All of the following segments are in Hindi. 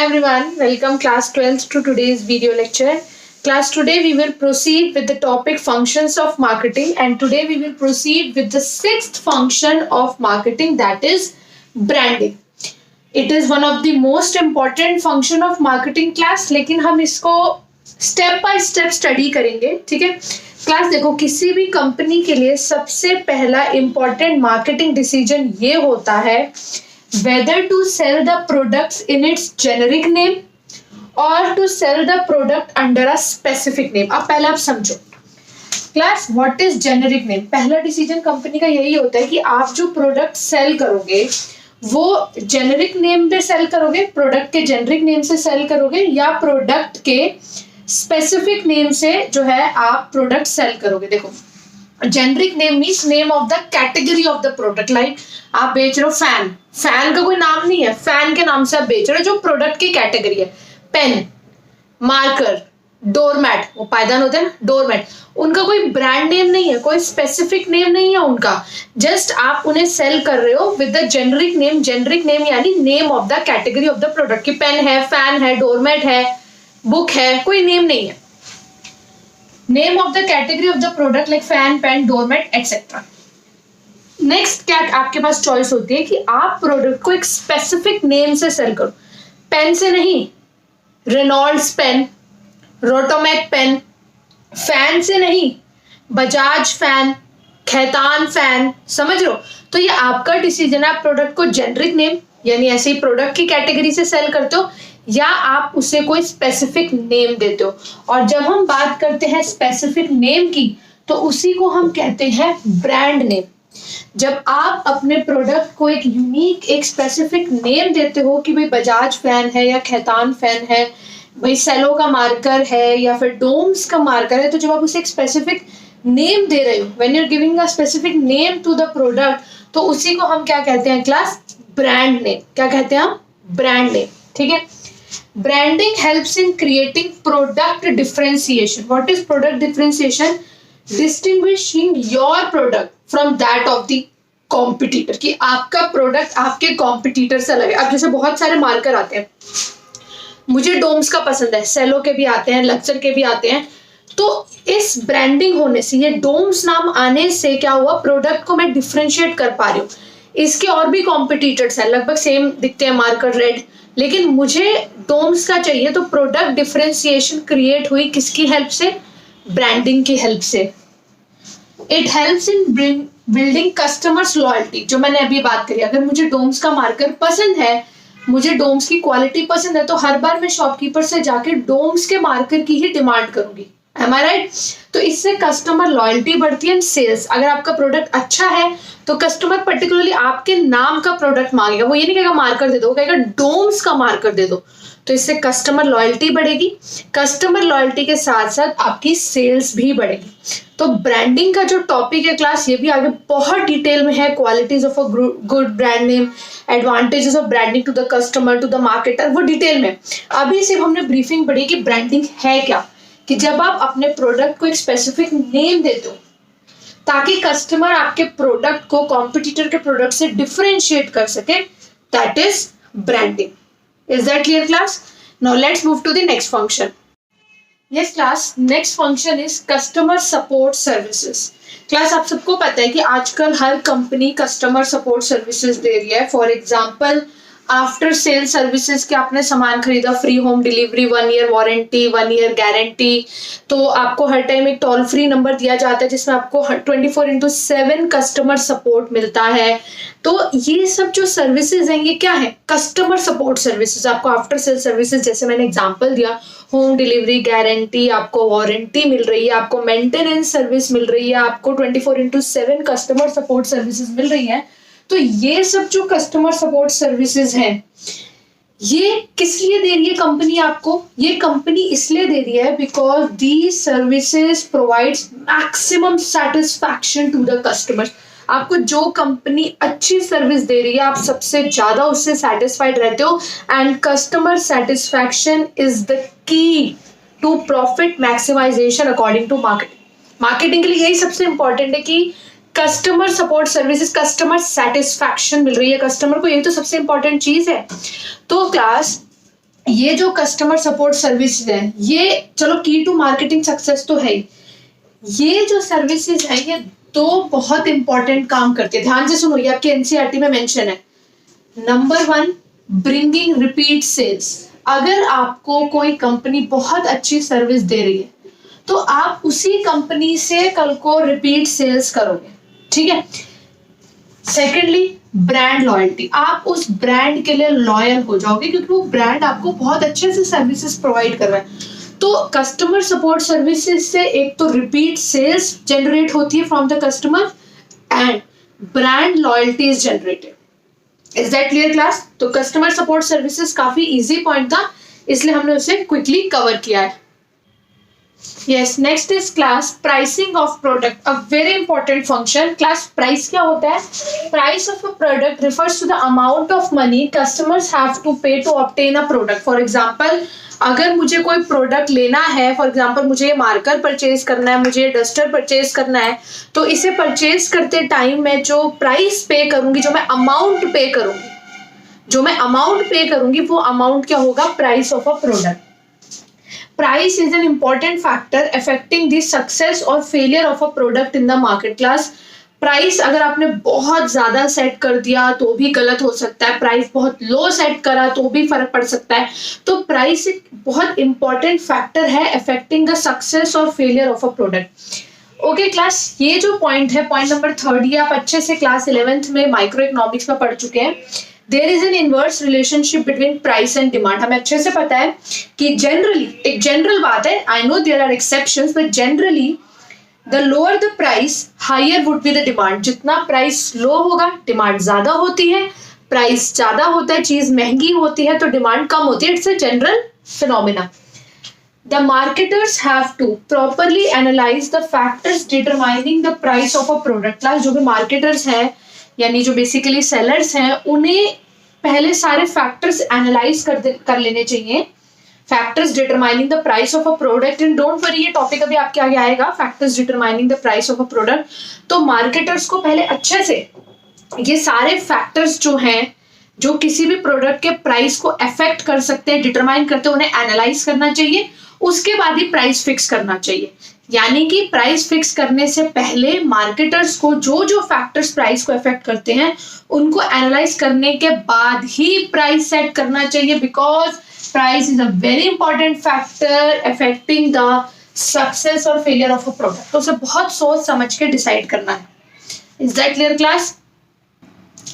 everyone, welcome class 12th to today's video lecture. Class, today we will proceed with the topic functions of marketing, and today we will proceed with the sixth function of marketing, that is branding. It is one of the most important function of marketing class, लेकिन हम इसको स्टेप बाय स्टेप स्टडी करेंगे. ठीक है क्लास, देखो किसी भी कंपनी के लिए सबसे पहला इंपॉर्टेंट मार्केटिंग डिसीजन ये होता है whether to sell the products in its generic name or to sell the product under a specific name. अब पहले आप समझो class, what is generic name. पहला डिसीजन कंपनी का यही होता है कि आप जो प्रोडक्ट सेल करोगे वो जेनेरिक नेम पे सेल करोगे, प्रोडक्ट के जेनेरिक नेम से सेल करोगे, या प्रोडक्ट के स्पेसिफिक नेम से जो है आप प्रोडक्ट सेल करोगे. देखो generic name means name of the category of the product. Like आप बेच रहे हो फैन, फैन का कोई नाम नहीं है, फैन के नाम से आप बेच रहे हो जो प्रोडक्ट की कैटेगरी है. पेन, मार्कर, डोरमैट, वो पायदान होते हैं ना डोरमैट, उनका कोई ब्रांड नेम नहीं है, कोई स्पेसिफिक नेम नहीं है उनका. जस्ट आप उन्हें सेल कर रहे हो with the generic name. Generic name यानी name of the category of the product. की पेन है, फैन है, डोरमैट है, बुक है, कोई नेम नहीं है. Name of the category of the product like fan, pen, doormat etcetera. Next क्या आपके पास चॉइस होती है कि आप प्रोडक्ट को एक स्पेसिफिक नेम से सेल करो. पेन से नहीं, Reynolds pen, Rotomac pen. Fan से नहीं, बजाज फैन, खैतान फैन. समझ लो, तो ये आपका डिसीजन है. आप प्रोडक्ट को जेनरिक नेम यानी ऐसे ही प्रोडक्ट की कैटेगरी से सेल करते हो, या आप उसे कोई स्पेसिफिक नेम देते हो. और जब हम बात करते हैं स्पेसिफिक नेम की, तो उसी को हम कहते हैं ब्रांड नेम. जब आप अपने प्रोडक्ट को एक यूनिक, एक स्पेसिफिक नेम देते हो कि भाई बजाज फैन है या खैतान फैन है, भाई सेलो का मार्कर है या फिर डोम्स का मार्कर है, तो जब आप उसे एक स्पेसिफिक नेम दे रहे हो, when you are giving a specific name to the product, तो उसी को हम क्या कहते हैं क्लास, ब्रांड नेम. क्या कहते हैं हम, ब्रांड नेम. ठीक है. Branding helps in creating product differentiation. What is product differentiation? Distinguishing your product from that of the competitor. कि आपका प्रोडक्ट आपके कॉम्पिटिटर से अलग है. अब जैसे बहुत सारे मार्कर आते हैं, मुझे डोम्स का पसंद है, सेलो के भी आते हैं, लक्चर के भी आते हैं. तो इस ब्रांडिंग होने से, ये डोम्स नाम आने से क्या हुआ, प्रोडक्ट को मैं डिफरेंशिएट कर पा रही हूँ. इसके और भी कॉम्पिटिटर्स हैं, लगभग सेम दिखते हैं, मार्कर रेड, लेकिन मुझे डोम्स का चाहिए. तो प्रोडक्ट डिफरेंशिएशन क्रिएट हुई किसकी हेल्प से, ब्रांडिंग की हेल्प से. It helps in building customers loyalty. जो मैंने अभी बात करी, अगर मुझे डोम्स का मार्कर पसंद है, मुझे डोम्स की क्वालिटी पसंद है, तो हर बार मैं शॉपकीपर से जाके डोम्स के मार्कर की ही डिमांड करूंगी. Am I right? तो इससे कस्टमर लॉयल्टी बढ़ती है. सेल्स, अगर आपका प्रोडक्ट अच्छा है तो कस्टमर पर्टिकुलरली आपके नाम का प्रोडक्ट मांगेगा. वो ये नहीं कहेगा मार्कर दे दो, वो कहेगा डोम्स का मार्कर दे दो. तो इससे कस्टमर लॉयल्टी बढ़ेगी. कस्टमर लॉयल्टी के साथ साथ आपकी सेल्स भी बढ़ेगी. तो ब्रांडिंग का जो टॉपिक है क्लास, ये भी आगे बहुत डिटेल में है. Qualities of a good brand name, advantages of branding to the customer, to the marketer, वो डिटेल में. अभी सिर्फ हमने ब्रीफिंग पढ़ी कि ब्रांडिंग है क्या, कि जब आप अपने प्रोडक्ट को एक स्पेसिफिक नेम देते हो ताकि कस्टमर आपके प्रोडक्ट को कॉम्पिटिटर के प्रोडक्ट से डिफरेंशिएट कर सके, that is branding. Is that clear class? Now let's move to the next function. Yes class, next function is customer support services. Class, आप सबको पता है कि आजकल हर कंपनी कस्टमर सपोर्ट सर्विसेज दे रही है. For example after sale services के आपने सामान खरीदा, free home delivery, 1 year warranty, 1 year guarantee. तो आपको हर टाइम एक टोल फ्री नंबर दिया जाता है जिसमें आपको 24/7 कस्टमर सपोर्ट मिलता है. तो ये सब जो सर्विसेज हैं, ये क्या है, कस्टमर सपोर्ट सर्विसेज. आपको आफ्टर सेल सर्विसेज, जैसे मैंने एग्जांपल दिया, होम डिलीवरी, गारंटी, आपको वारंटी मिल रही है, आपको मेंटेनेंस सर्विस मिल रही है, आपको 24/7 कस्टमर सपोर्ट सर्विसेज मिल रही है. तो ये सब जो कस्टमर सपोर्ट सर्विसेज हैं, ये किस लिए दे रही है कंपनी आपको? ये कंपनी इसलिए दे रही है because these services provides maximum satisfaction to the customer. आपको जो कंपनी अच्छी सर्विस दे रही है, आप सबसे ज्यादा उससे सेटिस्फाइड रहते हो. And customer satisfaction is the key to profit maximization according to marketing. Marketing के लिए यही सबसे इंपॉर्टेंट है कि customer support services, customer satisfaction मिल रही है कस्टमर को, यही तो सबसे इंपॉर्टेंट चीज है. तो क्लास, ये जो कस्टमर सपोर्ट सर्विसेज है, ये चलो की टू मार्केटिंग सक्सेस तो है ही, ये जो सर्विसेज है ये दो बहुत इंपॉर्टेंट काम करते हैं। ध्यान से सुनो, ये आपके एनसीईआरटी में मेंशन है। Number 1, bringing repeat sales. अगर आपको कोई कंपनी बहुत अच्छी सर्विस दे रही है तो आप उसी कंपनी से कल को रिपीट सेल्स करोगे, ठीक है। Secondly, brand loyalty. आप उस ब्रांड के लिए लॉयल हो जाओगे क्योंकि वो ब्रांड आपको बहुत अच्छे से सर्विसेज प्रोवाइड कर रहा है। तो कस्टमर सपोर्ट सर्विसेज से एक तो रिपीट सेल्स जनरेट होती है from the customer and brand loyalty is generated. Is that clear class? तो कस्टमर सपोर्ट सर्विसेज काफी इजी पॉइंट था, इसलिए हमने उसे क्विकली कवर किया है। Yes, next is class pricing of product, a very important function. Class price क्या होता है? Price of a product refers to the amount of money customers have to pay to obtain a product. For example, अगर मुझे कोई प्रोडक्ट लेना है, फॉर एग्जाम्पल मुझे मार्कर परचेज करना है, मुझे डस्टर परचेज करना है, तो इसे परचेज करते टाइम मैं जो प्राइस पे करूंगी, जो मैं अमाउंट पे करूंगी, वो अमाउंट क्या होगा? Price of a product. Price is an important factor affecting the success or failure of a product in the market. Class, price अगर आपने बहुत ज्यादा सेट कर दिया तो भी गलत हो सकता है, प्राइस बहुत लो सेट करा तो भी फर्क पड़ सकता है। तो प्राइस एक बहुत इंपॉर्टेंट फैक्टर है अफेक्टिंग द सक्सेस और failure of a product. Okay class, ये जो पॉइंट है, पॉइंट नंबर 3, ये आप अच्छे से क्लास 11th में माइक्रो इकोनॉमिक्स में पढ़ चुके हैं। There is an inverse relationship between price and demand. हमें अच्छे से पता है कि जनरली, एक जनरल बात है, I know there are exceptions, but generally the lower the price higher would be the demand. जितना प्राइस लो होगा डिमांड ज्यादा होती है, प्राइस ज्यादा होता है, चीज महंगी होती है तो डिमांड कम होती है। It's a general phenomena. The marketers have to properly analyze the factors determining the price of a product. Class, जो भी मार्केटर्स हैं यानी जो बेसिकली सेलर्स हैं, उन्हें पहले सारे फैक्टर्स एनालाइज कर लेने चाहिए। Factors determining the price of a product, and don't worry, ये टॉपिक अभी आपके आगे आएगा, factors determining the price of a product. तो मार्केटर्स को पहले अच्छे से ये सारे फैक्टर्स जो हैं, जो किसी भी प्रोडक्ट के प्राइस को अफेक्ट कर सकते हैं, डिटरमाइन करते हैं, उन्हें एनालाइज करना चाहिए। उसके बाद ही प्राइस फिक्स करना चाहिए। यानी कि प्राइस फिक्स करने से पहले मार्केटर्स को जो जो फैक्टर्स प्राइस को अफेक्ट करते हैं उनको एनालाइज करने के बाद ही प्राइस सेट करना चाहिए, because price is a very important factor affecting the success और फेलियर ऑफ अ प्रोडक्ट। तो उसे बहुत सोच समझ के डिसाइड करना है। Is that clear class?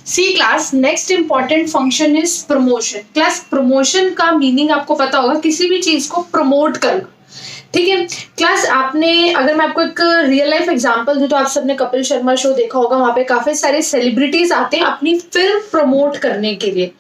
See class, next important function is promotion. Class, promotion का मीनिंग आपको पता होगा, किसी भी चीज को प्रमोट करना, ठीक है। क्लास, आपने, अगर मैं आपको एक रियल लाइफ एग्जांपल दूं तो आप सबने कपिल शर्मा शो देखा होगा, वहां पे काफी सारे सेलिब्रिटीज आते हैं अपनी फिल्म प्रमोट करने के लिए।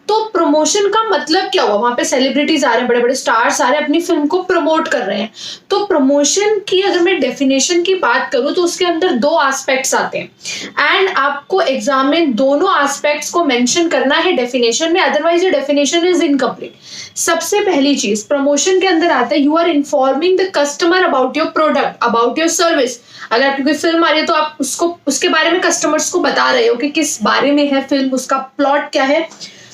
तो प्रमोशन का मतलब क्या हुआ? वहां पे सेलिब्रिटीज आ रहे हैं, बड़े बड़े स्टार्स आ रहे हैं, अपनी फिल्म को प्रमोट कर रहे हैं। तो प्रमोशन की अगर मैं डेफिनेशन की बात करूं तो उसके अंदर 2 एस्पेक्ट्स आते हैं एंड आपको एग्जाम में दोनों एस्पेक्ट्स को मेंशन करना है डेफिनेशन में, अदरवाइज ये डेफिनेशन इज इनकम्प्लीट। सबसे पहली चीज प्रमोशन के अंदर आता है, you are informing the customer about your product, about your service. अगर आपकी कोई फिल्म आ रही है तो आप उसके बारे में कस्टमर्स को बता रहे हो कि किस बारे में है फिल्म, उसका प्लॉट क्या है।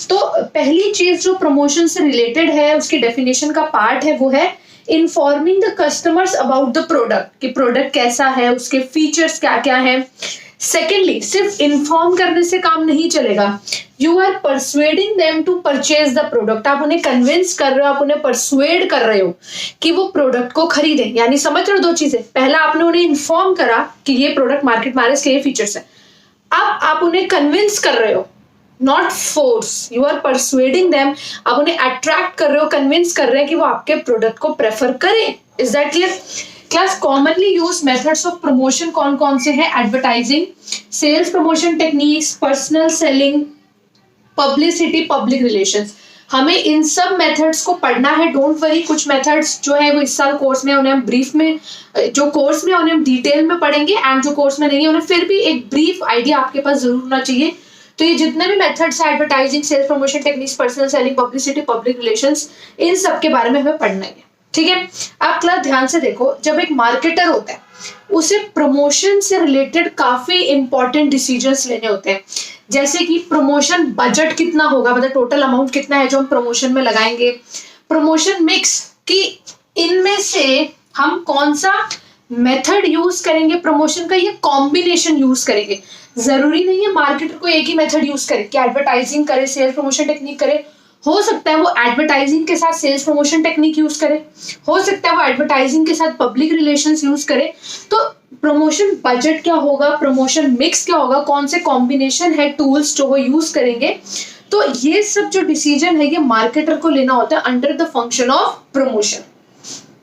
तो पहली चीज जो प्रमोशन से रिलेटेड है, उसकी डेफिनेशन का पार्ट है, वो है informing the customers about the product, कि प्रोडक्ट कैसा है, उसके फीचर्स क्या क्या है। सेकेंडली, सिर्फ इन्फॉर्म करने से काम नहीं चलेगा, you are persuading them to purchase the product. आप उन्हें कन्विंस कर रहे हो, आप उन्हें परसुएड कर रहे हो कि वो प्रोडक्ट को खरीदें। यानी समझ रहे हो 2 चीजें, पहला आपने उन्हें इन्फॉर्म करा कि ये प्रोडक्ट मार्केट में आ रहा है, इसके ये फीचर्स है। अब आप उन्हें कन्विंस कर रहे हो, not force, you are persuading them, आप उन्हें अट्रैक्ट कर रहे हो, कन्विंस कर रहे हैं कि वो आपके प्रोडक्ट को प्रेफर करें। Is that clear? Class, commonly use methods of promotion कौन कौन से हैं? Advertising, sales promotion techniques, personal selling, publicity, public relations. हमें इन सब मेथड्स को पढ़ना है, डोंट वरी। कुछ मेथड्स जो है वो इस साल कोर्स में, उन्हें हम ब्रीफ में, जो कोर्स में उन्हें हम डिटेल में पढ़ेंगे, एंड जो कोर्स में नहीं है उन्हें फिर भी एक ब्रीफ आइडिया आपके पास जरूर होना चाहिए। तो ये जितने भी मेथड्स है, advertising, sales promotion techniques, personal selling, publicity, public relations, इन सब के बारे में हमें पढ़ना है, ठीक है। आप क्लास ध्यान से देखो, जब एक मार्केटर होता है उसे प्रमोशन से रिलेटेड काफी इंपॉर्टेंट डिसीजंस लेने होते हैं। जैसे कि प्रमोशन बजट कितना होगा, मतलब टोटल अमाउंट कितना है जो हम प्रमोशन में लगाएंगे, प्रमोशन मिक्स कि इनमें से हम कौन सा मेथड यूज करेंगे प्रमोशन का, ये कॉम्बिनेशन यूज करेंगे। जरूरी नहीं है मार्केटर को एक ही मेथड यूज करे कि एडवर्टाइजिंग करे, सेल्स प्रमोशन टेक्निक करे। हो सकता है वो एडवर्टाइजिंग के साथ सेल्स प्रमोशन टेक्निक यूज करे, हो सकता है वो एडवर्टाइजिंग के साथ पब्लिक रिलेशंस यूज करे। तो प्रमोशन बजट क्या होगा, प्रमोशन मिक्स क्या होगा, कौन से कॉम्बिनेशन है टूल्स जो वो यूज करेंगे, तो ये सब जो डिसीजन है ये मार्केटर को लेना होता है under the function of promotion.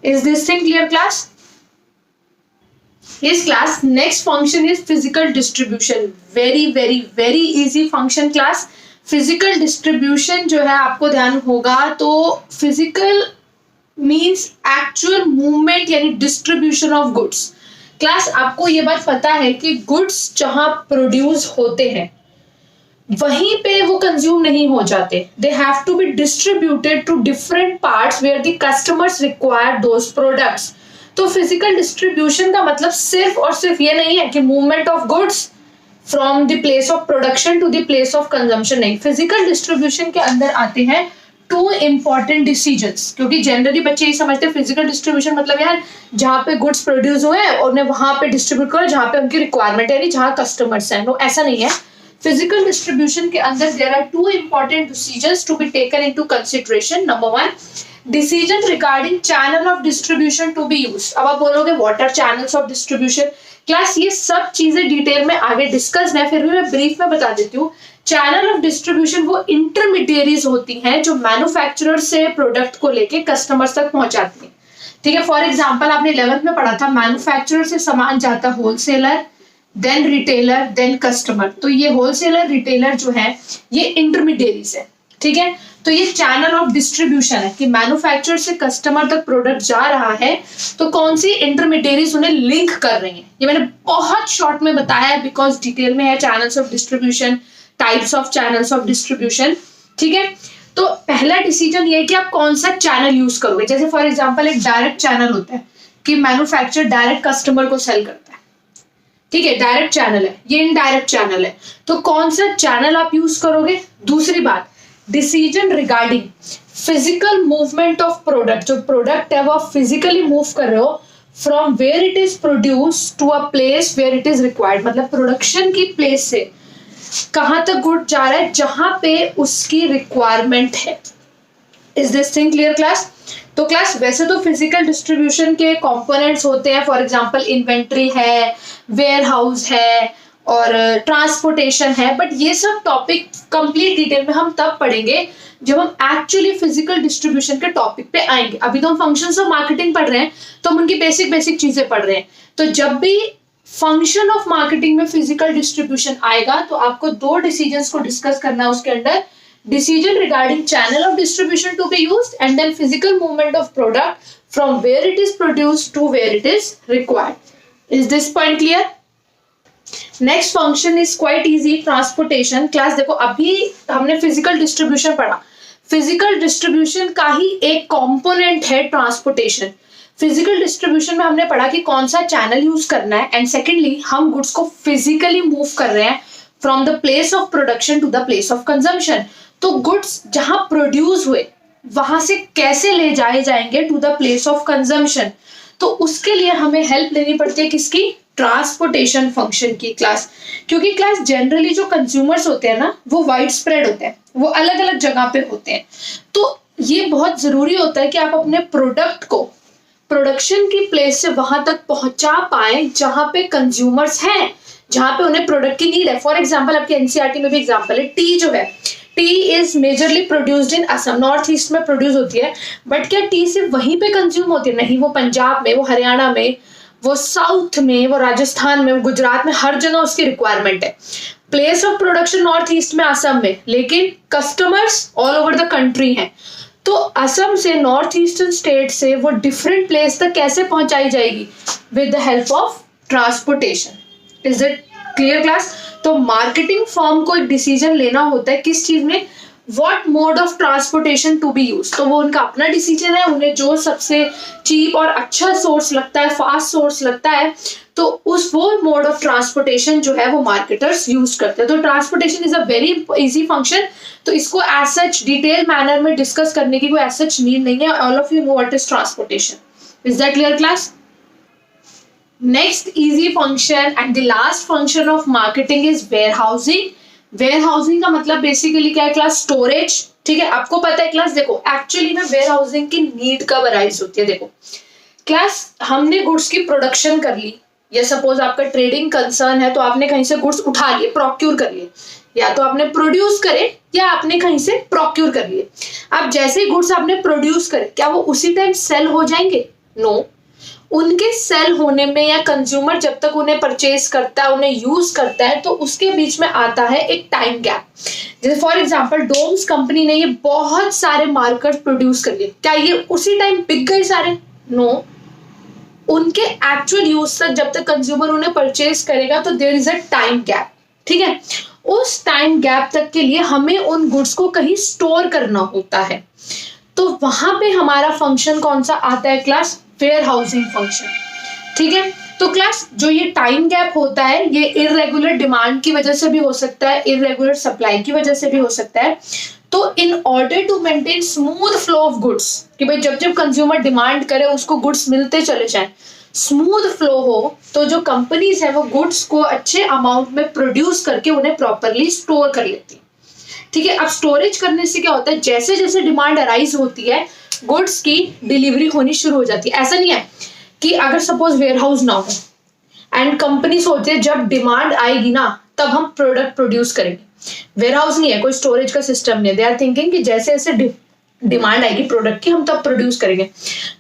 Is this thing clear class? Yes class, next function is physical distribution. very easy function class. Physical distribution जो है आपको ध्यान होगा तो physical means actual movement यानी distribution of goods. क्लास आपको ये बात पता है कि goods जहां प्रोड्यूस होते हैं वहीं पे वो कंज्यूम नहीं हो जाते, they have to be distributed to different parts where the customers require those products. तो फिजिकल डिस्ट्रीब्यूशन का मतलब सिर्फ और सिर्फ ये नहीं है कि movement of goods from the place of production to the place of consumption, नहीं। फिजिकल डिस्ट्रीब्यूशन के अंदर आते हैं टू इंपॉर्टेंट डिसीजंस, क्योंकि जनरली बच्चे ये समझते हैं फिजिकल डिस्ट्रीब्यूशन मतलब यार जहां पे गुड्स प्रोड्यूस हुए और उन्हें वहां पे डिस्ट्रीब्यूट करो जहां पे उनकी रिक्वायरमेंट है, यानी जहां कस्टमर्स हैं। नो, ऐसा नहीं है। फिजिकल डिस्ट्रीब्यूशन के अंदर there are two important decisions to be taken into consideration. Number 1, decision regarding channel of distribution to be use. अब आप बोलोगे what are channels of distribution? Class ये सब चीजें डिटेल में आगे डिस्कस है, फिर भी मैं ब्रीफ में बता देती हूँ। चैनल ऑफ डिस्ट्रीब्यूशन वो इंटरमीडिएरीज होती हैं जो मैन्युफैक्चरर से प्रोडक्ट को लेके कस्टमर्स तक पहुंचाती हैं। ठीक है, फॉर एग्जाम्पल आपने 11th में पढ़ा था मैन्युफैक्चरर से सामान जाता wholesaler, then retailer, then customer. तो ये होलसेलर रिटेलर जो है ये इंटरमीडिएरीज है। ठीक है, तो ये चैनल ऑफ डिस्ट्रीब्यूशन है कि मैन्युफैक्चरर से कस्टमर तक प्रोडक्ट जा रहा है तो कौन सी इंटरमीडिएरीज उन्हें लिंक कर रही हैं। ये मैंने बहुत शॉर्ट में बताया है बिकॉज डिटेल में है channels of distribution, types of channels of distribution. ठीक है, तो पहला डिसीजन ये है कि आप कौन सा चैनल यूज करोगे। जैसे फॉर एग्जाम्पल एक डायरेक्ट चैनल होता है कि मैन्युफैक्चरर डायरेक्ट कस्टमर को सेल करता है। ठीक है, डायरेक्ट चैनल है, ये इनडायरेक्ट चैनल है, तो कौन सा चैनल आप यूज करोगे। दूसरी बात, decision regarding physical movement of product, जो प्रोडक्ट है वो आप फिजिकली मूव कर रहे हो from where it is produce to a place where it is required, मतलब प्रोडक्शन की प्लेस से कहां तक गुड जा रहा है जहां पे उसकी रिक्वायरमेंट है। Is this thing clear class? तो क्लास वैसे तो फिजिकल डिस्ट्रीब्यूशन के कंपोनेंट्स होते हैं, फॉर एग्जांपल इन्वेंट्री है, वेयर हाउस है और ट्रांसपोर्टेशन है, बट ये सब टॉपिक कंप्लीट डिटेल में हम तब पढ़ेंगे जब हम एक्चुअली फिजिकल डिस्ट्रीब्यूशन के टॉपिक पे आएंगे। अभी तो हम फंक्शंस ऑफ मार्केटिंग पढ़ रहे हैं तो हम उनकी बेसिक चीजें पढ़ रहे हैं। तो जब भी फंक्शन ऑफ मार्केटिंग में फिजिकल डिस्ट्रीब्यूशन आएगा तो आपको दो डिसीजंस को डिस्कस करना है उसके अंदर, decision regarding channel of distribution to be used and then physical movement of product from where it is produced to where it is required. Is this point clear? Next function is quite easy, transportation. class देखो अभी हमने physical distribution पढ़ा, physical distribution का ही एक component है transportation. फिजिकल डिस्ट्रीब्यूशन में हमने पढ़ा कि कौन सा चैनल यूज करना है एंड सेकेंडली हम गुड्स को फिजिकली मूव कर रहे हैं from the place of production to the place of consumption. तो गुड्स जहां प्रोड्यूस हुए वहां से कैसे ले जाए जाएंगे to the place of consumption, तो उसके लिए हमें हेल्प लेनी पड़ती है किसकी, ट्रांसपोर्टेशन फंक्शन की क्लास। क्योंकि क्लास जनरली जो कंज्यूमर्स होते हैं ना वो वाइड स्प्रेड होते हैं, वो अलग अलग जगह पे होते हैं, तो ये बहुत जरूरी होता है कि आप अपने प्रोडक्ट को प्रोडक्शन की प्लेस से वहां तक पहुंचा पाए जहां पे कंज्यूमर्स हैं, जहां पे उन्हें प्रोडक्ट की नीड है। फॉर एग्जांपल आपके एनसीईआरटी में भी एग्जांपल है, टी जो है, T is majorly produced in Assam, north east में प्रोड्यूस होती है, बट क्या टी सिर्फ वहीं पे कंज्यूम होती है? नहीं, वो पंजाब में, वो हरियाणा में, वो साउथ में, वो राजस्थान में, वो गुजरात में, हर जगह उसकी रिक्वायरमेंट है। Place of production north east में, असम में, लेकिन customers all over the country हैं। तो असम से, नॉर्थ ईस्टर्न स्टेट से वो डिफरेंट प्लेस तक कैसे पहुंचाई जाएगी? With the help of transportation. Is it clear class? तो मार्केटिंग फर्म को एक डिसीजन लेना होता है किस चीज में, what mode of transportation to be use. तो वो उनका अपना डिसीजन है, उन्हें जो सबसे चीप और अच्छा सोर्स लगता है, फास्ट सोर्स लगता है, तो वो मोड ऑफ ट्रांसपोर्टेशन जो है वो मार्केटर्स यूज करते हैं। तो transportation is a very easy function, तो इसको एज सच डिटेल मैनर में डिस्कस करने की कोई एज सच नीड नहीं है। All of you know what is transportation. Is that clear class? Next easy function and the last function of marketing is warehousing. Warehousing का मतलब बेसिकली क्या है क्लास? स्टोरेज। ठीक है, आपको पता है क्लास, देखो एक्चुअली में वेयरहाउसिंग की नीड कब अराइज होती है। देखो क्लास, हमने गुड्स की प्रोडक्शन कर ली, या सपोज आपका ट्रेडिंग कंसर्न है तो आपने कहीं से गुड्स उठा लिए, प्रोक्यूर कर लिए, या तो आपने प्रोड्यूस करे या आपने कहीं से प्रोक्यूर कर लिए। अब जैसे ही गुड्स आपने प्रोड्यूस करे, क्या वो उसी टाइम सेल हो जाएंगे? नो। उनके सेल होने में या कंज्यूमर जब तक उन्हें परचेज करता है, उन्हें यूज करता है, तो उसके बीच में आता है एक टाइम गैप। जैसे फॉर एग्जांपल डोम्स कंपनी ने ये बहुत सारे मार्कर्स प्रोड्यूस कर लिए, क्या ये उसी टाइम बिक गए सारे? नो। उनके एक्चुअल यूज तक जब तक कंज्यूमर उन्हें परचेज करेगा तो there is a time gap. ठीक है, उस टाइम गैप तक के लिए हमें उन गुड्स को कहीं स्टोर करना होता है। तो वहां पे हमारा फंक्शन कौन सा आता है क्लास? Warehousing function. ठीक है, तो क्लास जो ये टाइम गैप होता है ये इररेगुलर डिमांड की वजह से भी हो सकता है, इररेगुलर सप्लाई की वजह से भी हो सकता है। तो in order to maintain smooth flow of goods, कि भाई जब जब कंज्यूमर डिमांड करे उसको गुड्स मिलते चले जाएं, स्मूथ फ्लो हो, तो जो कंपनीज है वो गुड्स को अच्छे अमाउंट में प्रोड्यूस करके उन्हें प्रॉपरली स्टोर कर लेती है। ठीक है, अब स्टोरेज करने से क्या होता है, जैसे जैसे डिमांड अराइज होती है गुड्स की डिलीवरी होनी शुरू हो जाती है। ऐसा नहीं है कि अगर सपोज वेयरहाउस ना हो एंड कंपनी सोचे जब डिमांड आएगी ना तब हम प्रोडक्ट प्रोड्यूस करेंगे। वेयरहाउस नहीं है, कोई स्टोरेज का सिस्टम नहीं है। दे आर थिंकिंग कि जैसे जैसे डिमांड आएगी प्रोडक्ट की हम तब प्रोड्यूस करेंगे।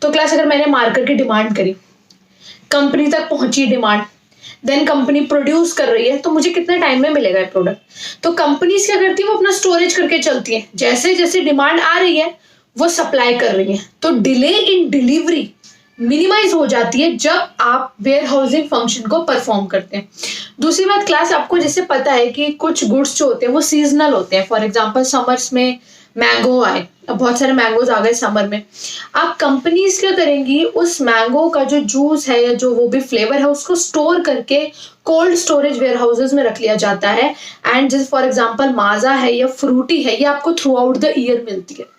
तो क्लास अगर मैंने मार्केट की डिमांड करी, कंपनी तक पहुंची डिमांड, देन कंपनी प्रोड्यूस कर रही है, तो मुझे कितने टाइम में मिलेगा ये प्रोडक्ट? तो कंपनीज क्या करती है, वो अपना स्टोरेज करके चलती है। जैसे जैसे डिमांड आ रही है वो सप्लाई कर रही है, तो डिले इन डिलीवरी मिनिमाइज हो जाती है जब आप वेयर हाउसिंग फंक्शन को परफॉर्म करते हैं। दूसरी बात क्लास, आपको जैसे पता है कि कुछ गुड्स जो होते हैं वो सीजनल होते हैं। फॉर एग्जांपल समर्स में मैंगो आए, अब बहुत सारे मैंगोज आ गए समर में, आप कंपनीज क्या करेंगी, उस मैंगो का जो जूस है या जो वो भी फ्लेवर है उसको स्टोर करके कोल्ड स्टोरेज वेयर हाउसेज में रख लिया जाता है। एंड जैसे फॉर एग्जांपल माजा है या फ्रूटी है, ये आपको थ्रू आउट द ईयर मिलती है।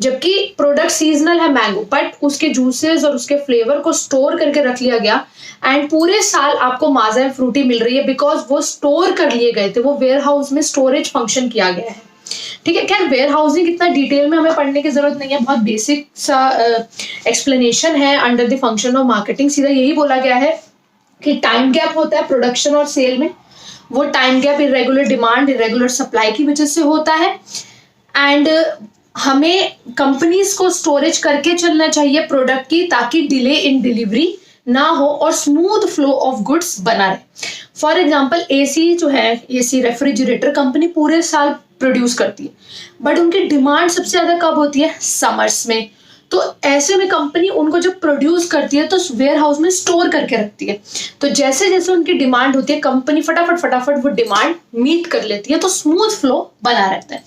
जबकि प्रोडक्ट सीजनल है मैंगो, बट उसके जूसेस और उसके फ्लेवर को स्टोर करके रख लिया गया एंड पूरे साल आपको माजा एंड फ्रूटी मिल रही है बिकॉज वो स्टोर कर लिए गए थे, वो वेयर हाउस में स्टोरेज फंक्शन किया गया है। ठीक है, खैर वेयर हाउसिंग इतना डिटेल में हमें पढ़ने की जरूरत नहीं है, बहुत बेसिक सा एक्सप्लेनेशन है under the function of marketing. सीधा यही बोला गया है कि टाइम गैप होता है प्रोडक्शन और सेल में, वो time gap irregular demand irregular supply की वजह से होता है एंड हमें कंपनीज को स्टोरेज करके चलना चाहिए प्रोडक्ट की, ताकि डिले इन डिलीवरी ना हो और स्मूथ फ्लो ऑफ गुड्स बना रहे। फॉर एग्जांपल एसी जो है, एसी रेफ्रिजरेटर कंपनी पूरे साल प्रोड्यूस करती है, बट उनकी डिमांड सबसे ज्यादा कब होती है? समर्स में। तो ऐसे में कंपनी उनको जब प्रोड्यूस करती है तो वेयर हाउस में स्टोर करके रखती है। तो जैसे जैसे उनकी डिमांड होती है कंपनी फटाफट वो डिमांड मीट कर लेती है, तो स्मूथ फ्लो बना रहता है।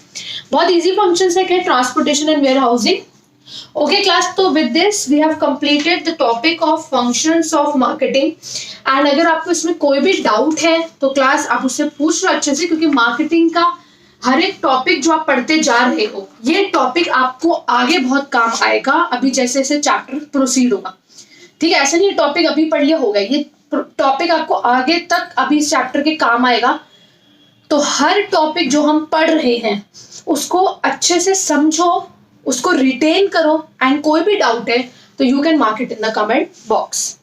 बहुत इजी फंक्शंस है क्या transportation and warehousing. Okay class, तो with this we have completed the topic of functions of marketing and अगर आपको इसमें कोई भी डाउट है तो क्लास आप उससे पूछ लो अच्छे से, क्योंकि मार्केटिंग का हर एक टॉपिक जो आप पढ़ते जा रहे हो ये टॉपिक आपको आगे बहुत काम आएगा अभी जैसे जैसे चैप्टर प्रोसीड होगा। ठीक है, ऐसा नहीं टॉपिक अभी पढ़ लिया होगा, ये टॉपिक आपको आगे तक अभी इस चैप्टर के काम आएगा। तो हर टॉपिक जो हम पढ़ रहे हैं उसको अच्छे से समझो, उसको रिटेन करो एंड कोई भी डाउट है तो you can mark it in the comment box.